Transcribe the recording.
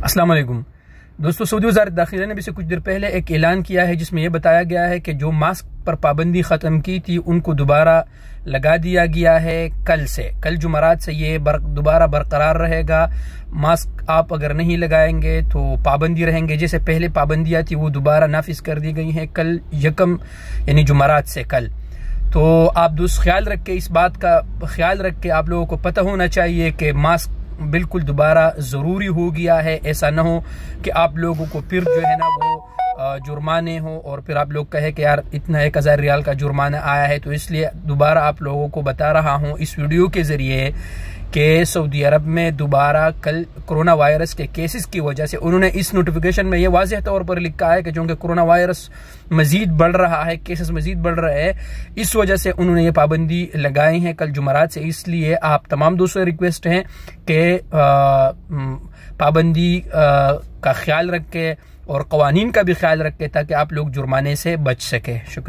अस्सलाम वालेकुम दोस्तों, सऊदी वज़ारत दाखिला ने भी से कुछ देर पहले एक ऐलान किया है जिसमें यह बताया गया है कि जो मास्क पर पाबंदी ख़त्म की थी उनको दोबारा लगा दिया गया है। कल जुमरात से ये दोबारा बरकरार रहेगा। मास्क आप अगर नहीं लगाएंगे तो पाबंदी रहेंगे। जैसे पहले पाबंदियाँ थी वो दोबारा नाफिज कर दी गई हैं कल यकम यानी जुमरात से कल। तो आप दोस्त ख्याल रख के, इस बात का ख्याल रख के आप लोगों को पता होना चाहिए कि मास्क बिल्कुल दोबारा ज़रूरी हो गया है। ऐसा ना हो कि आप लोगों को फिर जो है ना वो जुर्माने हो और फिर आप लोग कहे कि यार इतना 1000 रियाल का जुर्माना आया है। तो इसलिए दोबारा आप लोगों को बता रहा हूँ इस वीडियो के ज़रिए कि सऊदी अरब में दोबारा कल कोरोना वायरस के केसेस की वजह से उन्होंने इस नोटिफिकेशन में ये वाज़ेह तौर पर लिखा है कि चूँकि कोरोना वायरस मज़ीद बढ़ रहा है, केसेस मज़ीद बढ़ रहे हैं, इस वजह से उन्होंने ये पाबंदी लगाई है कल जुमरात से। इसलिए आप तमाम दोस्तों से रिक्वेस्ट हैं कि पाबंदी का ख्याल रखें और क़वानीन का भी ख्याल रखें ताकि आप लोग जुर्माने से बच सकें। शुक्रिया।